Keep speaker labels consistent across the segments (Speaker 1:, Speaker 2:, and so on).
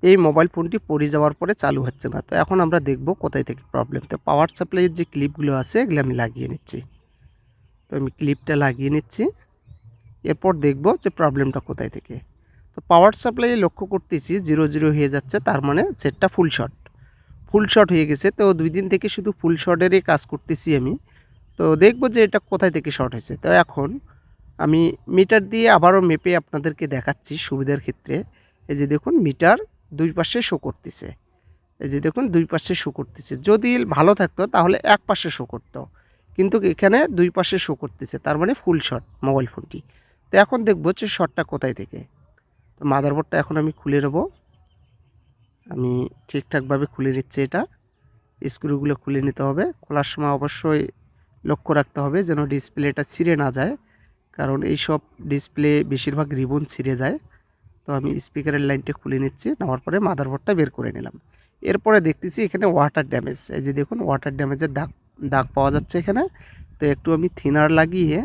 Speaker 1: এই মোবাইল ফোনটি পড়ে যাওয়ার পরে চালু হচ্ছে না। তো এখন আমরা দেখব কোথায় থেকে প্রবলেম। তো পাওয়ার সাপ্লাইয়ের যে ক্লিপগুলো আছে এগুলো আমি লাগিয়ে নিচ্ছি। তো আমি ক্লিপটা লাগিয়ে নিচ্ছি, এরপর দেখব যে প্রবলেমটা কোথায় থেকে। তো পাওয়ার সাপ্লাই লক্ষ্য করতেছি 0 হয়ে যাচ্ছে, তার মানে সেটটা ফুল শট হয়ে গেছে। তো 2 দিন থেকে শুধু ফুল শটেরই কাজ করতেছি আমি। তো দেখব যে এটা কোথায় থেকে শর্ট হয়েছে। তো এখন আমি মিটার দিয়ে আবারও মেপে আপনাদেরকে দেখাচ্ছি সুবিধার ক্ষেত্রে। এই যে দেখুন মিটার দুই পাশে শো করতেছে। এই যে দেখুন দুই পাশে শো করতেছে। যদি ভালো থাকতো তাহলে এক পাশে শো করতো, কিন্তু এখানে দুই পাশে শো করতেছে, তার মানে ফুল শট মোবাইল ফোনটি। তো এখন দেখব যে শটটা কোথায় থেকে। তো মাদারবোর্ডটা এখন আমি খুলে নেব। আমি ঠিকঠাকভাবে খুলে নিচ্ছি এটা। স্ক্রুগুলো খুলে নিতে হবে। খোলার সময় অবশ্যই লক্ষ্য রাখতে হবে যেন ডিসপ্লেটা ছিঁড়ে না যায়, কারণ এইসব ডিসপ্লে বেশিরভাগ রিবন ছিঁড়ে যায়। তো আমি স্পিকারের লাইনটা খুলে নিচ্ছি, নেওয়ার পরে মাদারবোর্ডটা বের করে নিলাম। এরপরে দেখতেছি এখানে ওয়াটার ড্যামেজ, এই যে দেখুন ওয়াটার ড্যামেজের দাগ দাগ পাওয়া যাচ্ছে এখানে। তো একটু আমি থিনার লাগিয়ে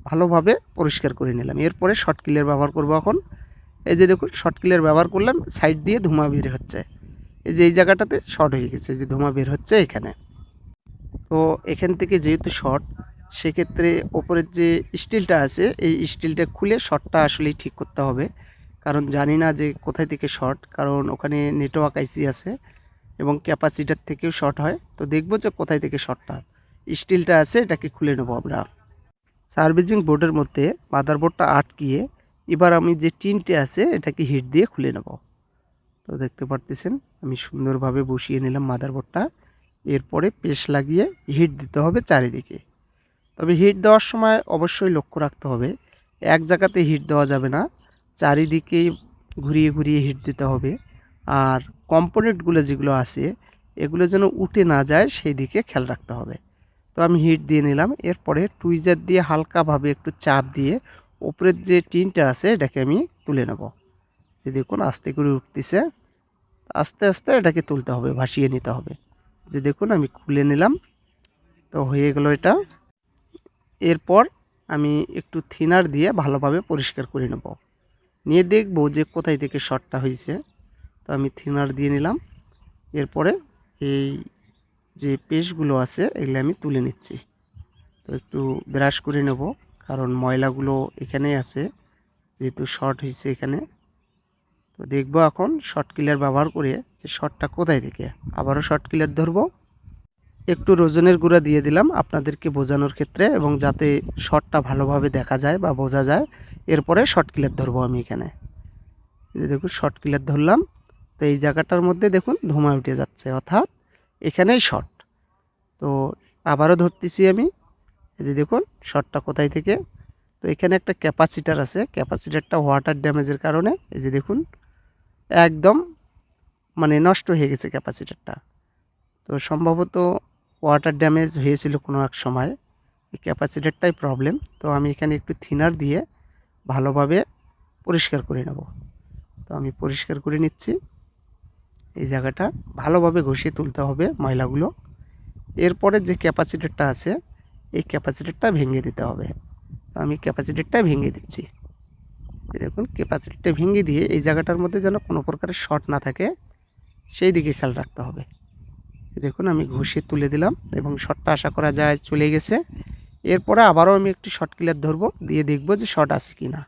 Speaker 1: ভালোভাবে পরিষ্কার করে নিলাম। এরপরে শর্ট ক্লিয়ার ব্যবহার করব এখন। এই যে দেখুন শর্ট ক্লিয়ার ব্যবহার করলাম, সাইড দিয়ে ধোঁয়া বের হচ্ছে। এই যে এই জায়গাটাতে শর্ট হয়ে গেছে, এই যে ধোঁয়া বের হচ্ছে এখানে। তো এখান থেকে যেহেতু শর্ট, সেক্ষেত্রে ওপরের যে স্টিলটা আছে এই স্টিলটা খুলে শর্টটা আসলেই ঠিক করতে হবে, কারণ জানি না যে কোথায় থেকে শর্ট, কারণ ওখানে নেটওয়ার্ক আইসি আছে এবং ক্যাপাসিটার থেকেও শর্ট হয়। তো দেখবো যে কোথায় থেকে শর্টটা স্টিলটা আছে এটাকে খুলে নেব আমরা। সার্ভিসিং বোর্ডের মধ্যে মাদারবোর্ডটা আটকিয়ে এবার আমি যে টিনটা আছে এটাকে হিট দিয়ে খুলে নেব। তো দেখতে পারতেছেন আমি সুন্দরভাবে বসিয়ে নিলাম মাদারবোর্ডটা। এরপরে পেশ লাগিয়ে হিট দিতে হবে চারিদিকে। তবে হিট দেওয়ার সময় অবশ্যই লক্ষ্য রাখতে হবে এক জায়গাতে হিট দেওয়া যাবে না, চারিদিকেই ঘুরিয়ে ঘুরিয়ে হিট দিতে হবে। আর কম্পোনেন্টগুলো যেগুলো আছে এগুলো যেন উঠে না যায় সেই দিকে খেয়াল রাখতে হবে। তো আমি হিট দিয়ে নিলাম। এরপরে টুইজার দিয়ে হালকাভাবে একটু চাপ দিয়ে উপরের যে টিনটা আছে এটাকে আমি তুলে নেব। যে দেখুন আস্তে করে উঠতেছে, আস্তে আস্তে এটাকে তুলতে হবে, ভাসিয়ে নিতে হবে। যে দেখুন আমি খুলে নিলাম। তো হয়ে গেল এটা। এরপর আমি একটু থিনার দিয়ে ভালোভাবে পরিষ্কার করে নেব, নিয়ে দেখব যে কোথায় থেকে শর্টটা হয়েছে। তো আমি থিনার দিয়ে নিলাম। এরপরে এই যে পেস্টগুলো আছে এগুলো আমি তুলে নিচ্ছি। তো একটু ব্রাশ করে নেব, কারণ ময়লাগুলো এখানেই আছে যেহেতু শর্ট হয়েছে এখানে। তো দেখব এখন শর্ট ক্লিয়ার ব্যবহার করে যে শর্টটা কোথায় থেকে। আবারও শর্ট ক্লিয়ার ধরবো, একটু রোজনের গুঁড়া দিয়ে দিলাম আপনাদেরকে বোঝানোর ক্ষেত্রে এবং যাতে শর্টটা ভালোভাবে দেখা যায় বা বোঝা যায়। এরপরে শর্ট ক্লিয়ার ধরবো আমি এখানে। এই যে দেখুন শর্ট ক্লিয়ার ধরলাম। তো এই জায়গাটার মধ্যে দেখুন ধোঁয়া উঠে যাচ্ছে, অর্থাৎ এখানেই শর্ট। তো আবারও ধরতেছি আমি। এই যে দেখুন শর্টটা কোথায় থেকে। তো এখানে একটা ক্যাপাসিটার আছে, ক্যাপাসিটারটা ওয়াটার ড্যামেজের কারণে এই যে দেখুন একদম মানে নষ্ট হয়ে গেছে ক্যাপাসিটারটা। তো সম্ভবত ওয়াটার ড্যামেজ হয়েছিল কোনো এক সময়, এই ক্যাপাসিটারটাই প্রবলেম। তো আমি এখানে একটু থিনার দিয়ে ভালোভাবে পরিষ্কার করে নেব। তো আমি পরিষ্কার করে নিচ্ছি। এই জায়গাটা ভালোভাবে ঘষিয়ে তুলতে হবে ময়লাগুলো। এরপরে যে ক্যাপাসিটারটা আছে এই ক্যাপাসিটারটা ভেঙে দিতে হবে। তো আমি ক্যাপাসিটারটা ভেঙে দিচ্ছি। দেখুন ক্যাপাসিটারটা ভেঙে দিয়ে এই জায়গাটার মধ্যে যেন কোনো প্রকারের শর্ট না থাকে সেই দিকে খেয়াল রাখতে হবে। দেখুন আমি ঘষে তুলে দিলাম এবং শর্টটা আশা করা যায় চলে গেছে। এরপরে আবারও আমি একটু শর্ট ক্লিয়ার ধরবো, দিয়ে দেখব যে শর্ট আছে কি না।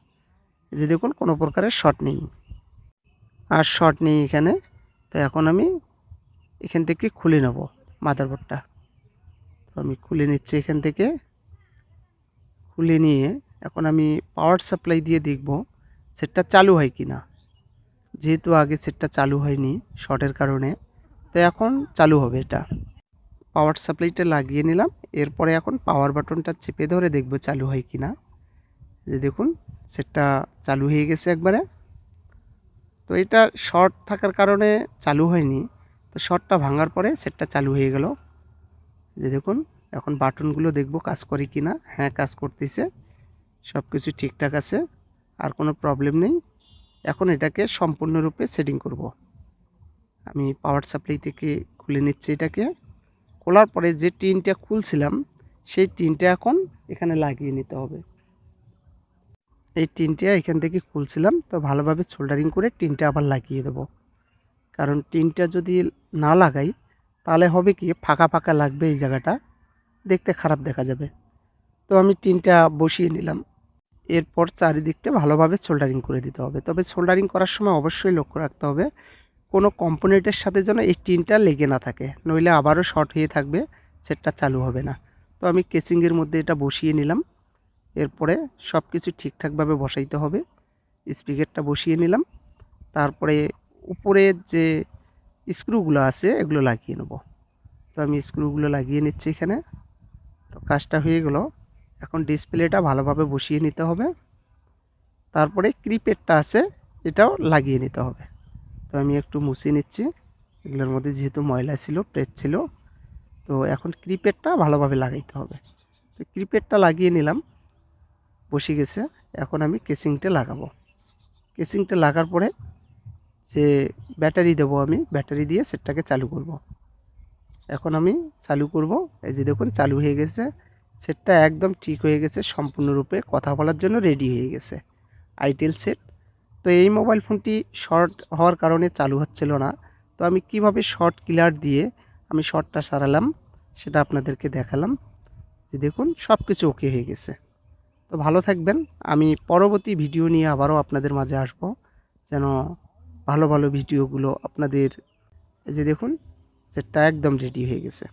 Speaker 1: এই যে দেখুন কোনো প্রকারের শর্ট নেই, আর শর্ট নেই এখানে। তো এখন আমি এখান থেকে খুলে নেব মাদারবোর্ডটা। তো আমি খুলে নিচ্ছি এখান থেকে। খুলে নিয়ে এখন আমি পাওয়ার সাপ্লাই দিয়ে দেখব সেটটা চালু হয় কি না। যেহেতু আগে সেটটা চালু হয়নি শর্টের কারণে, তো এখন চালু হবে এটা। পাওয়ার সাপ্লাইটা লাগিয়ে নিলাম। এরপরে এখন পাওয়ার বাটনটা চেপে ধরে দেখব চালু হয় কি না। যে দেখুন সেটটা চালু হয়ে গেছে একবারে। তো এটা শর্ট থাকার কারণে চালু হয়নি, তো শর্টটা ভাঙার পরে সেটটা চালু হয়ে গেল। যে দেখুন এখন বাটনগুলো দেখব কাজ করে কি না। হ্যাঁ কাজ করতেছে, সব কিছু ঠিকঠাক আছে, আর কোনো প্রবলেম নেই। এখন এটাকে সম্পূর্ণরূপে সেটিং করব। আমি পাওয়ার সাপ্লাই থেকে খুলে নিচ্ছি এটাকে। খোলার পরে যে টিনটা খুলছিলাম সেই টিনটা এখন এখানে লাগিয়ে নিতে হবে। এই টিনটা এখান থেকে খুলছিলাম, তো ভালোভাবে সোল্ডারিং করে টিনটা আবার লাগিয়ে দেব। কারণ টিনটা যদি না লাগাই তাহলে হবে কি ফাঁকা ফাঁকা লাগবে, এই জায়গাটা দেখতে খারাপ দেখা যাবে। তো আমি টিনটা বসিয়ে নিলাম। এরপর চারিদিকটা ভালোভাবে সোল্ডারিং করে দিতে হবে। তবে সোল্ডারিং করার সময় অবশ্যই লক্ষ্য রাখতে হবে কোনো কম্পোনেন্টের সাথে যেন এই টিনটা লেগে না থাকে, নইলে আবারও শর্ট হয়ে থাকবে, সেটটা চালু হবে না। তো আমি কেসিংয়ের মধ্যে এটা বসিয়ে নিলাম। এরপরে সব কিছু ঠিকঠাকভাবে বসাইতে হবে। স্পিকারটা বসিয়ে নিলাম। তারপরে উপরের যে স্ক্রুগুলো আছে এগুলো লাগিয়ে নেব। তো আমি স্ক্রুগুলো লাগিয়ে নিচ্ছি এখানে। তো কাজটা হয়ে গেল। এখন ডিসপ্লেটা ভালোভাবে বসিয়ে নিতে হবে। তারপরে ক্লিপেরটা আছে এটাও লাগিয়ে নিতে হবে। তো আমি একটু মুছে নিচ্ছি, এগুলোর মধ্যে যেহেতু ময়লা ছিল, প্রেস ছিল। তো এখন ক্লিপেরটা ভালোভাবে লাগাইতে হবে। তো ক্লিপেরটা লাগিয়ে নিলাম, বসে গেছে। এখন আমি কেসিংটা লাগাবো। কেসিংটা লাগার পরে যে ব্যাটারি দেবো, আমি ব্যাটারি দিয়ে সেটটাকে চালু করব। এখন আমি চালু করব। এই যে দেখুন চালু হয়ে গেছে, সেটটা একদম ঠিক হয়ে গেছে, সম্পূর্ণরূপে কথা বলার জন্য রেডি হয়ে গেছে, আইটেল সেট। তো এই মোবাইল ফোনটি শর্ট হওয়ার কারণে চালু হচ্ছিল না। তো আমি কিভাবে শর্ট কিলার দিয়ে আমি শর্টটা সারালাম সেটা আপনাদেরকে দেখালাম। যে দেখুন সব কিছু ওকে হয়ে গেছে। তো ভালো থাকবেন। আমি পরবর্তী ভিডিও নিয়ে আবারও আপনাদের মাঝে আসব, যেন ভালো ভালো ভিডিওগুলো আপনাদের। এই যে দেখুন সেটটা একদম রেডি হয়ে গেছে।